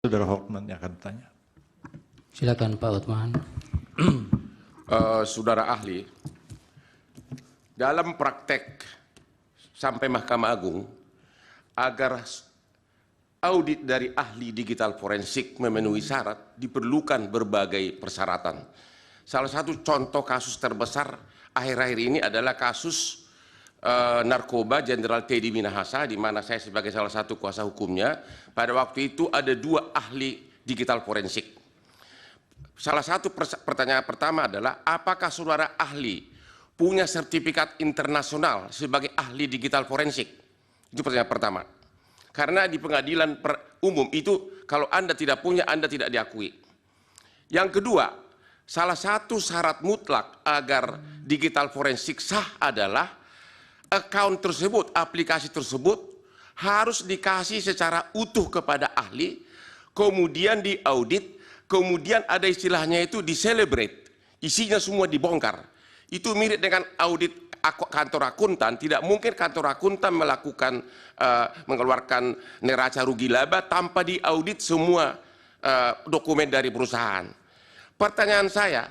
Saudara Hotman yang akan bertanya. Silakan Pak Hotman. Saudara ahli, dalam praktek sampai Mahkamah Agung, agar audit dari ahli digital forensik memenuhi syarat, diperlukan berbagai persyaratan. Salah satu contoh kasus terbesar akhir-akhir ini adalah kasus narkoba Jenderal Teddy Minahasa, di mana saya sebagai salah satu kuasa hukumnya, pada waktu itu ada 2 ahli digital forensik. Salah satu pertanyaan pertama adalah, apakah saudara ahli punya sertifikat internasional sebagai ahli digital forensik? Itu pertanyaan pertama. Karena di pengadilan umum itu, kalau Anda tidak punya, Anda tidak diakui. Yang kedua, salah satu syarat mutlak agar digital forensik sah adalah account tersebut, aplikasi tersebut harus dikasih secara utuh kepada ahli, kemudian diaudit, kemudian ada istilahnya itu di-celebrate, isinya semua dibongkar. Itu mirip dengan audit kantor akuntan. Tidak mungkin kantor akuntan melakukan mengeluarkan neraca rugi laba tanpa diaudit semua dokumen dari perusahaan. Pertanyaan saya,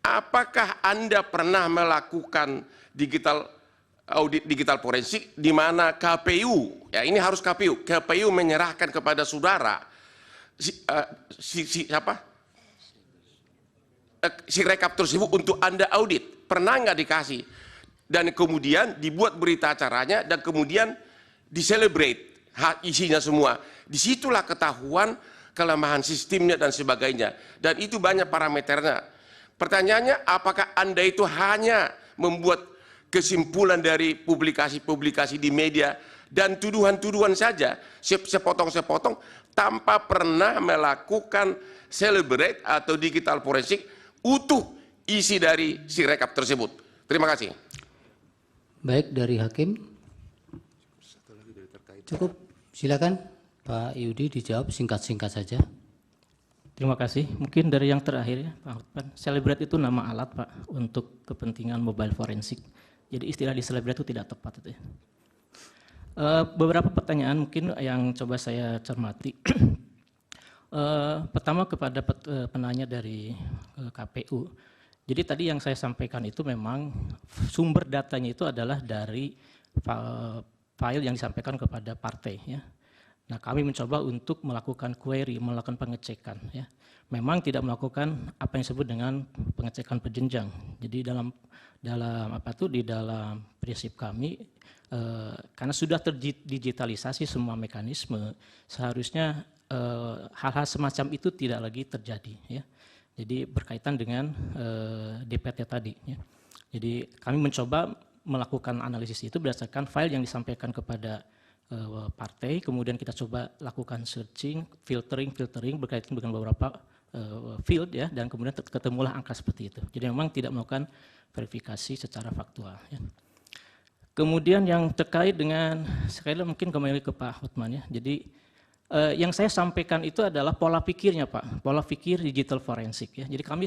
apakah Anda pernah melakukan audit digital forensik di mana KPU, ya ini harus KPU menyerahkan kepada saudara si rekap tersebut untuk Anda audit? Pernah nggak dikasih? Dan kemudian dibuat berita acaranya dan kemudian di-celebrate isinya semua. Disitulah ketahuan kelemahan sistemnya dan sebagainya. Dan itu banyak parameternya. Pertanyaannya, apakah Anda itu hanya membuat kesimpulan dari publikasi-publikasi di media dan tuduhan-tuduhan saja, sepotong-sepotong, tanpa pernah melakukan celebrate atau digital forensik utuh isi dari si rekap tersebut? Terima kasih. Baik, dari Hakim. Cukup, silakan Pak Yudi dijawab singkat-singkat saja. Terima kasih. Mungkin dari yang terakhir ya, Pak Hotman. Celebrate itu nama alat, Pak, untuk kepentingan mobile forensik. Jadi istilah di celebrate itu tidak tepat itu ya. Beberapa pertanyaan mungkin yang coba saya cermati. Pertama kepada penanya dari KPU. Jadi tadi yang saya sampaikan itu memang sumber datanya itu adalah dari file yang disampaikan kepada partai ya. Nah, kami mencoba untuk melakukan query, melakukan pengecekan ya. Memang tidak melakukan apa yang disebut dengan pengecekan berjenjang. Jadi dalam prinsip kami, karena sudah terdigitalisasi semua mekanisme, seharusnya hal-hal semacam itu tidak lagi terjadi ya. Jadi berkaitan dengan DPT tadi ya. Jadi kami mencoba melakukan analisis itu berdasarkan file yang disampaikan kepada partai, kemudian kita coba lakukan searching, filtering berkaitan dengan beberapa field ya, dan kemudian ketemulah angka seperti itu. Jadi memang tidak melakukan verifikasi secara faktual ya. Kemudian yang terkait dengan, sekali lagi mungkin kembali ke Pak Hotman ya. Jadi yang saya sampaikan itu adalah pola pikirnya Pak, pola pikir digital forensik ya. Jadi kami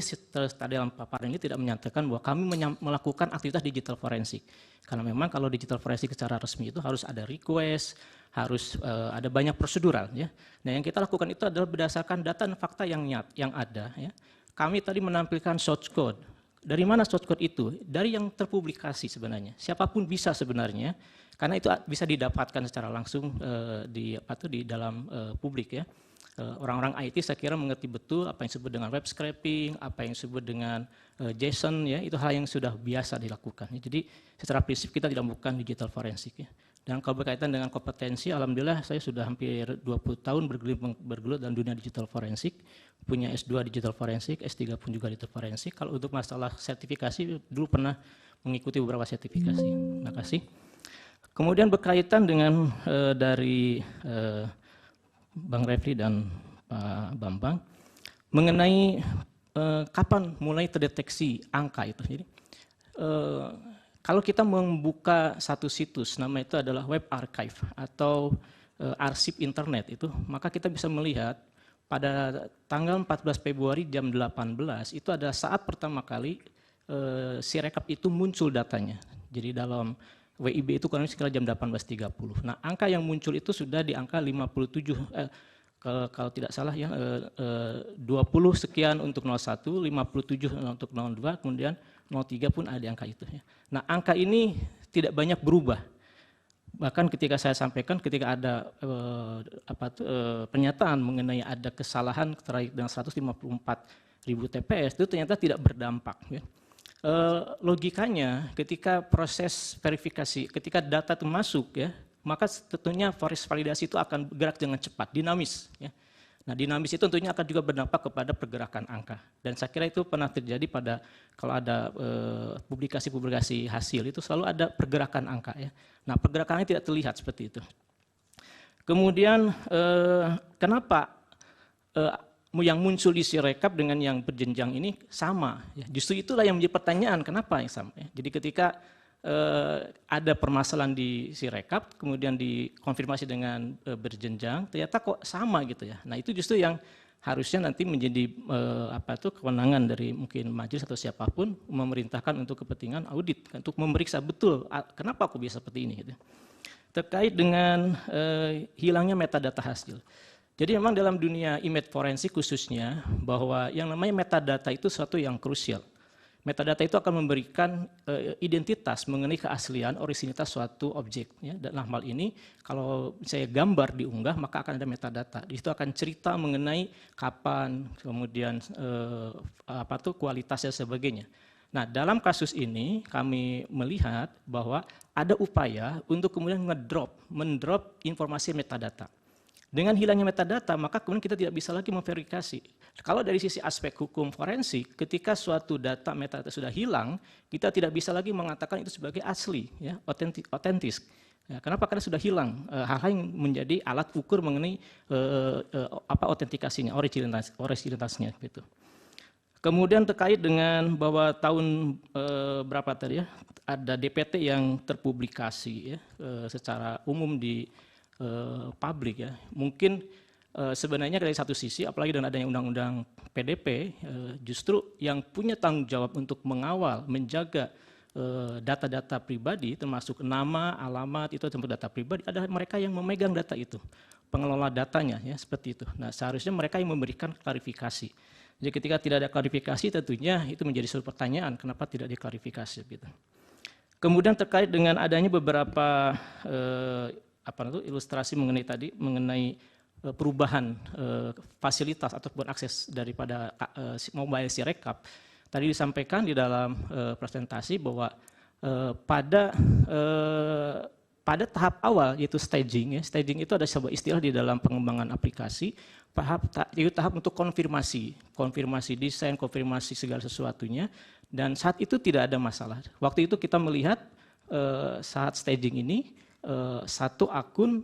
dalam paparan ini tidak menyatakan bahwa kami melakukan aktivitas digital forensik. Karena memang kalau digital forensik secara resmi itu harus ada request, harus ada banyak prosedural ya. Nah, yang kita lakukan itu adalah berdasarkan data dan fakta yang ada ya. Kami tadi menampilkan source code. Dari mana source code itu? Dari yang terpublikasi sebenarnya. Siapapun bisa sebenarnya, karena itu bisa didapatkan secara langsung di dalam publik ya. Orang-orang IT saya kira mengerti betul apa yang disebut dengan web scraping, apa yang disebut dengan JSON ya, itu hal yang sudah biasa dilakukan. Jadi secara prinsip kita tidak melakukan digital forensik ya. Dan kalau berkaitan dengan kompetensi, alhamdulillah saya sudah hampir 20 tahun bergelut dalam dunia digital forensik, punya S2 digital forensik, S3 pun juga digital forensik. Kalau untuk masalah sertifikasi, dulu pernah mengikuti beberapa sertifikasi. Terima kasih. Kemudian berkaitan dengan dari Bang Refli dan Pak Bambang, mengenai kapan mulai terdeteksi angka itu. Jadi, kalau kita membuka satu situs, nama itu adalah web archive atau arsip internet itu, maka kita bisa melihat pada tanggal 14 Februari jam 18 itu ada saat pertama kali si rekap itu muncul datanya. Jadi dalam WIB itu kurang lebih sekitar jam 18.30. Nah, angka yang muncul itu sudah di angka kalau tidak salah ya 20 sekian untuk 01, 57 untuk 02, kemudian 03 pun ada angka itu ya. Nah, angka ini tidak banyak berubah. Bahkan ketika saya sampaikan ketika ada pernyataan mengenai ada kesalahan terkait dengan 154.000 TPS itu ternyata tidak berdampak ya. Logikanya ketika proses verifikasi, ketika data itu masuk ya, maka tentunya proses validasi itu akan bergerak dengan cepat, dinamis ya. Nah, dinamis itu tentunya akan juga berdampak kepada pergerakan angka. Dan saya kira itu pernah terjadi pada kalau ada publikasi-publikasi hasil itu selalu ada pergerakan angka ya. Nah, pergerakannya tidak terlihat seperti itu. Kemudian kenapa yang muncul di Sirekap dengan yang berjenjang ini sama ya. Justru itulah yang menjadi pertanyaan kenapa yang sama ya. Jadi ketika ada permasalahan di Sirekap, kemudian dikonfirmasi dengan berjenjang, ternyata kok sama gitu ya. Nah, itu justru yang harusnya nanti menjadi kewenangan dari mungkin majelis atau siapapun memerintahkan untuk kepentingan audit, untuk memeriksa betul kenapa kok bisa seperti ini gitu. Terkait dengan hilangnya metadata hasil. Jadi memang dalam dunia image forensik khususnya bahwa yang namanya metadata itu sesuatu yang krusial. Metadata itu akan memberikan identitas mengenai keaslian originalitas suatu objek. Ya. Dalam hal ini, kalau saya gambar diunggah, maka akan ada metadata. Di situ akan cerita mengenai kapan, kemudian kualitasnya sebagainya. Nah, dalam kasus ini kami melihat bahwa ada upaya untuk kemudian mendrop informasi metadata. Dengan hilangnya metadata, maka kemudian kita tidak bisa lagi memverifikasi. Kalau dari sisi aspek hukum forensik, ketika suatu data metadata sudah hilang, kita tidak bisa lagi mengatakan itu sebagai asli, ya, otentis. Ya, kenapa? Karena sudah hilang hal-hal yang menjadi alat ukur mengenai autentikasinya, originalitasnya gitu. Kemudian terkait dengan bahwa tahun berapa tadi ya, ada DPT yang terpublikasi ya, secara umum di publik ya. Mungkin sebenarnya dari satu sisi, apalagi dengan adanya undang-undang PDP, justru yang punya tanggung jawab untuk mengawal, menjaga data-data pribadi, termasuk nama, alamat, itu tentu data pribadi, adalah mereka yang memegang data itu, pengelola datanya ya, seperti itu. Nah, seharusnya mereka yang memberikan klarifikasi. Jadi ketika tidak ada klarifikasi, tentunya itu menjadi suatu pertanyaan, kenapa tidak diklarifikasi gitu. Kemudian terkait dengan adanya beberapa ilustrasi mengenai perubahan fasilitas ataupun akses daripada mobile Sirekap. Tadi disampaikan di dalam presentasi bahwa pada tahap awal yaitu staging, ya, staging itu ada sebuah istilah di dalam pengembangan aplikasi, yaitu tahap untuk konfirmasi desain, konfirmasi segala sesuatunya, dan saat itu tidak ada masalah. Waktu itu kita melihat saat staging ini satu akun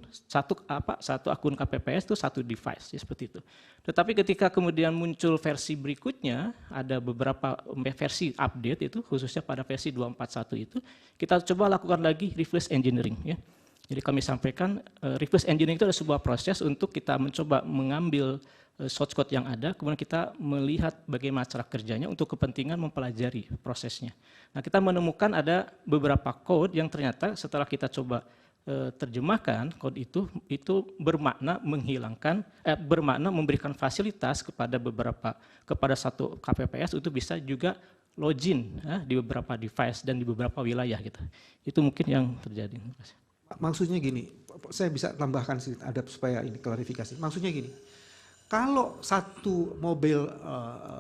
KPPS itu satu device ya, seperti itu. Tetapi ketika kemudian muncul versi berikutnya, ada beberapa versi update itu khususnya pada versi 241 itu, kita coba lakukan lagi reverse engineering ya. Jadi kami sampaikan reverse engineering itu adalah sebuah proses untuk kita mencoba mengambil source code yang ada, kemudian kita melihat bagaimana cara kerjanya untuk kepentingan mempelajari prosesnya. Nah, kita menemukan ada beberapa code yang ternyata setelah kita coba terjemahkan kode itu bermakna bermakna memberikan fasilitas kepada satu KPPS untuk bisa juga login ya, di beberapa device dan di beberapa wilayah gitu. Itu mungkin yang terjadi. Maksudnya gini, saya bisa tambahkan sedikit ada supaya ini klarifikasi. Maksudnya gini, kalau satu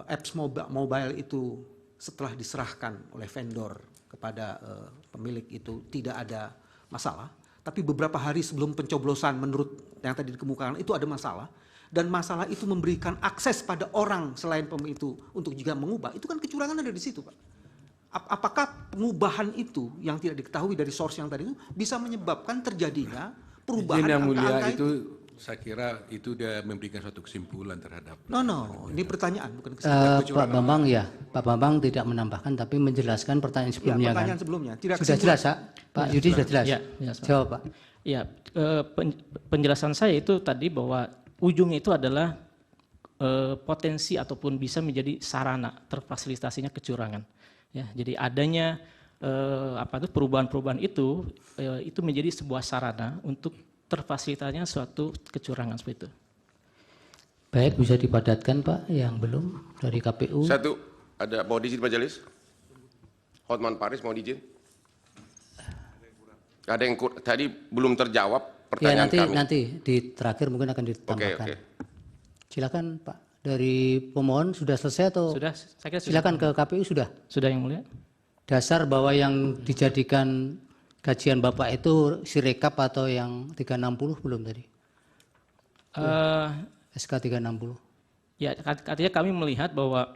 apps mobile itu setelah diserahkan oleh vendor kepada pemilik itu tidak ada masalah, tapi beberapa hari sebelum pencoblosan menurut yang tadi dikemukakan itu ada masalah, dan masalah itu memberikan akses pada orang selain pemilik itu untuk juga mengubah, itu kan kecurangan ada di situ, Pak. Apakah pengubahan itu yang tidak diketahui dari source yang tadi itu bisa menyebabkan terjadinya perubahan angka-angka itu? Saya kira itu dia memberikan suatu kesimpulan terhadap. No, ini pertanyaan bukan kesimpulan. Pak Bambang ya, Pak Bambang tidak menambahkan tapi menjelaskan pertanyaan sebelumnya. Ya, pertanyaan kan? sebelumnya. Tidak sudah jelas, Pak Yudi sudah jelas. Ya, jawab, Pak. Ya, penjelasan saya itu tadi bahwa ujungnya itu adalah potensi ataupun bisa menjadi sarana terfasilitasinya kecurangan. Ya, jadi adanya perubahan-perubahan itu menjadi sebuah sarana untuk terfasilitasinya suatu kecurangan seperti itu. Baik, bisa dipadatkan Pak yang belum dari KPU. Satu, ada mau diizin majelis? Hotman Paris mau diizin? Ada yang tadi belum terjawab Ya pertanyaan kami. nanti di terakhir mungkin akan ditambahkan. Oke. Silakan Pak. Dari pemohon sudah selesai atau? Sudah, saya kira sudah. Silakan ke KPU sudah. Sudah yang mulia. Dasar bahwa yang dijadikan kajian Bapak itu Sirekap atau yang 360 belum tadi? SK 360. Ya, artinya kami melihat bahwa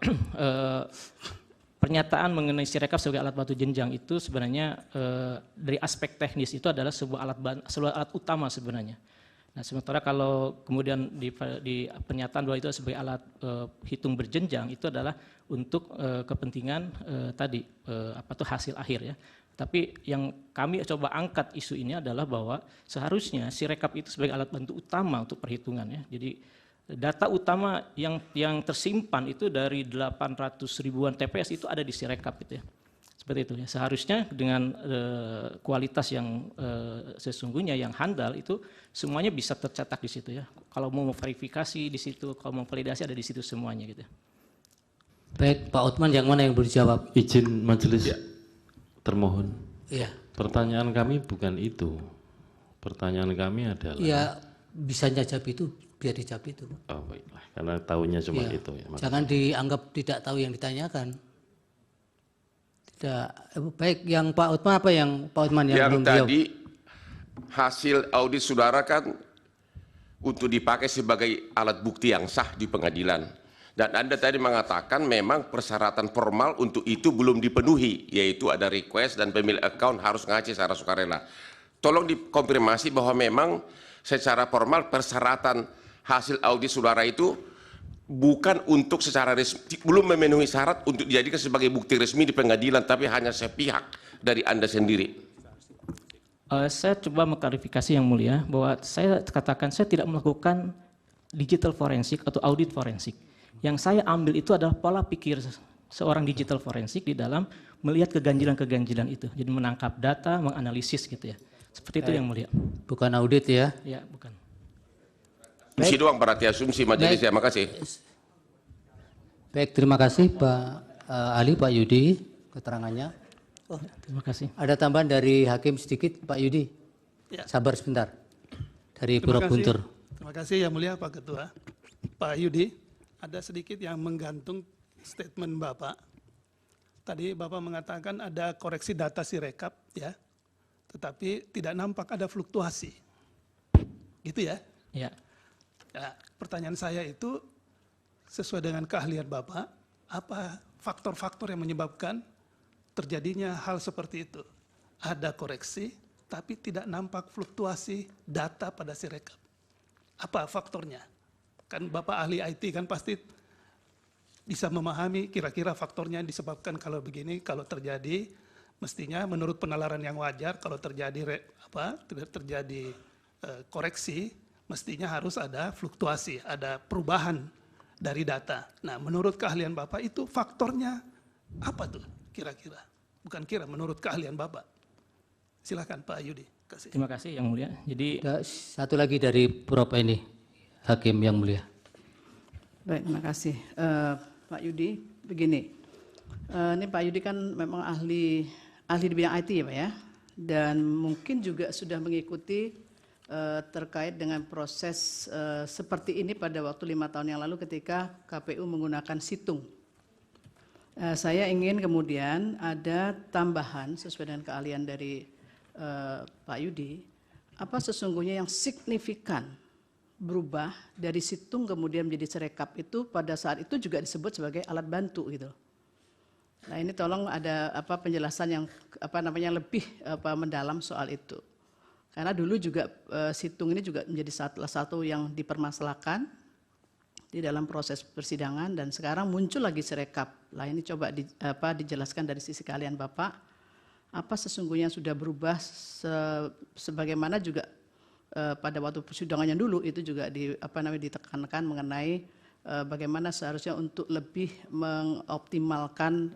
pernyataan mengenai Sirekap sebagai alat bantu jenjang itu sebenarnya dari aspek teknis itu adalah sebuah alat utama sebenarnya. Nah, sementara kalau kemudian di pernyataan bahwa itu sebagai alat hitung berjenjang itu adalah untuk kepentingan tadi hasil akhir ya. Tapi yang kami coba angkat isu ini adalah bahwa seharusnya Sirekap itu sebagai alat bantu utama untuk perhitungan ya. Jadi data utama yang tersimpan itu dari 800 ribuan TPS itu ada di Sirekap gitu ya. Seperti itu ya. Seharusnya dengan kualitas yang sesungguhnya yang handal itu semuanya bisa tercetak di situ ya. Kalau mau verifikasi di situ, kalau mau validasi ada di situ semuanya gitu. Baik, Pak Otman yang mana yang boleh dijawab? Izin majelis termohon. Iya. Pertanyaan kami bukan itu. Pertanyaan kami adalah. Ya bisa jawab itu, biar dijawab itu. Oh baiklah, karena tahunya cuma Ya. itu ya. Jangan dianggap tidak tahu yang ditanyakan. Tidak. Baik, yang Pak Otman apa yang Pak Otman yang Yang belum dijawab? tadi hasil audit saudara kan untuk dipakai sebagai alat bukti yang sah di pengadilan. Dan Anda tadi mengatakan memang persyaratan formal untuk itu belum dipenuhi, yaitu ada request dan pemilik account harus ngaji secara sukarela. Tolong dikonfirmasi bahwa memang secara formal persyaratan hasil audit saudara itu bukan untuk secara resmi, belum memenuhi syarat untuk dijadikan sebagai bukti resmi di pengadilan, tapi hanya sepihak dari Anda sendiri. Saya coba mengklarifikasi yang mulia bahwa saya katakan saya tidak melakukan digital forensik atau audit forensik. Yang saya ambil itu adalah pola pikir seorang digital forensik di dalam melihat keganjilan-keganjilan itu. Jadi menangkap data, menganalisis gitu ya. Seperti itu yang mulia. Bukan audit ya. Ya, bukan. Asumsi doang berarti asumsi majelis ya, makasih. Baik, terima kasih Pak Ali, Pak Yudi keterangannya. Terima kasih. Ada tambahan dari Hakim sedikit, Pak Yudi? Ya. Sabar sebentar. Dari Terima Pura kasih. Guntur. Terima kasih yang mulia Pak Ketua. Pak Yudi, ada sedikit yang menggantung statement Bapak. Tadi Bapak mengatakan ada koreksi data Sirekap ya, tetapi tidak nampak ada fluktuasi. Gitu ya? Ya. Ya, pertanyaan saya itu sesuai dengan keahlian Bapak, apa faktor-faktor yang menyebabkan terjadinya hal seperti itu? Ada koreksi, tapi tidak nampak fluktuasi data pada Sirekap. Apa faktornya? Kan Bapak ahli IT kan pasti bisa memahami kira-kira faktornya disebabkan kalau begini, kalau terjadi mestinya menurut penalaran yang wajar kalau terjadi terjadi koreksi mestinya harus ada fluktuasi, ada perubahan dari data. Nah, menurut keahlian Bapak itu faktornya apa tuh kira-kira? Bukan kira, menurut keahlian Bapak. Silakan Pak Yudi. Kasih. Terima kasih yang mulia. Jadi Ada satu lagi dari Prof ini. Hakim yang mulia. Baik, terima kasih. Pak Yudi, begini, ini Pak Yudi kan memang ahli di bidang IT ya Pak ya, dan mungkin juga sudah mengikuti terkait dengan proses seperti ini pada waktu 5 tahun yang lalu ketika KPU menggunakan situng. Saya ingin kemudian ada tambahan sesuai dengan keahlian dari Pak Yudi, apa sesungguhnya yang signifikan berubah dari situng kemudian menjadi Sirekap itu pada saat itu juga disebut sebagai alat bantu gitu. Nah, ini tolong ada penjelasan yang lebih mendalam soal itu. Karena dulu juga situng ini juga menjadi salah satu yang dipermasalahkan di dalam proses persidangan dan sekarang muncul lagi Sirekap. Lah ini coba dijelaskan dari sisi keahlian Bapak apa sesungguhnya sudah berubah sebagaimana juga pada waktu persidangannya dulu itu juga ditekankan mengenai bagaimana seharusnya untuk lebih mengoptimalkan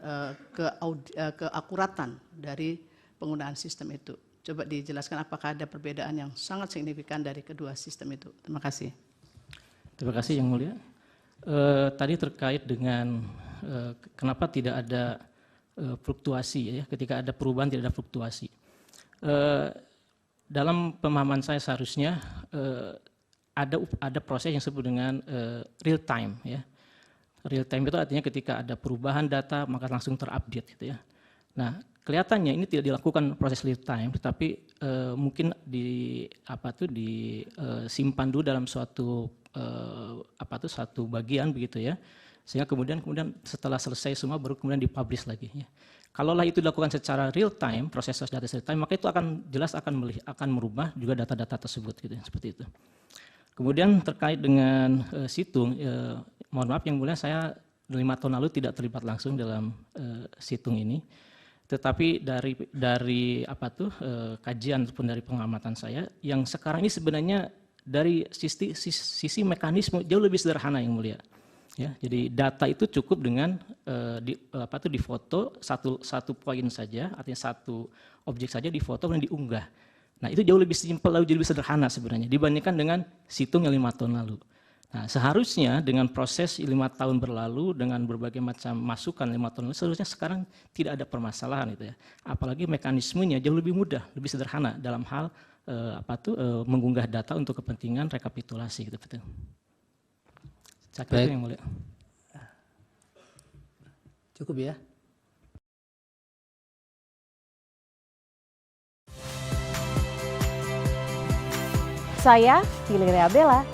keakuratan dari penggunaan sistem itu. Coba dijelaskan apakah ada perbedaan yang sangat signifikan dari kedua sistem itu. Terima kasih. terima kasih yang mulia. Tadi terkait dengan kenapa tidak ada fluktuasi ya, ketika ada perubahan tidak ada fluktuasi. Dalam pemahaman saya seharusnya ada proses yang disebut dengan real time ya. Real time itu artinya ketika ada perubahan data maka langsung terupdate gitu ya. Nah, kelihatannya ini tidak dilakukan proses real time, tetapi mungkin disimpan dulu dalam suatu satu bagian begitu ya, sehingga kemudian setelah selesai semua baru kemudian dipublish lagi ya. Kalaulah itu dilakukan secara real time, proses data real time, maka itu akan jelas akan merubah juga data-data tersebut gitu ya, seperti itu. Kemudian terkait dengan situng, mohon maaf yang mulia, saya 5 tahun lalu tidak terlibat langsung dalam situng ini, tetapi dari kajian ataupun dari pengamatan saya, yang sekarang ini sebenarnya dari sisi mekanisme jauh lebih sederhana yang mulia. Ya, jadi data itu cukup dengan difoto satu poin saja, artinya satu objek saja difoto dan diunggah. Nah, itu jauh lebih simpel, jauh lebih sederhana sebenarnya dibandingkan dengan situng yang 5 tahun lalu. Nah, seharusnya dengan proses 5 tahun berlalu dengan berbagai macam masukan 5 tahun lalu, seharusnya sekarang tidak ada permasalahan itu ya. Apalagi mekanismenya jauh lebih mudah, lebih sederhana dalam hal mengunggah data untuk kepentingan rekapitulasi gitu betul. Saya kira itu yang mulia. Cukup ya. Saya Fili Reabella.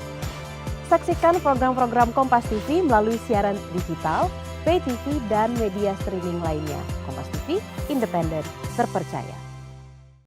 Saksikan program-program Kompas TV melalui siaran digital, pay TV, dan media streaming lainnya. Kompas TV, independen, terpercaya.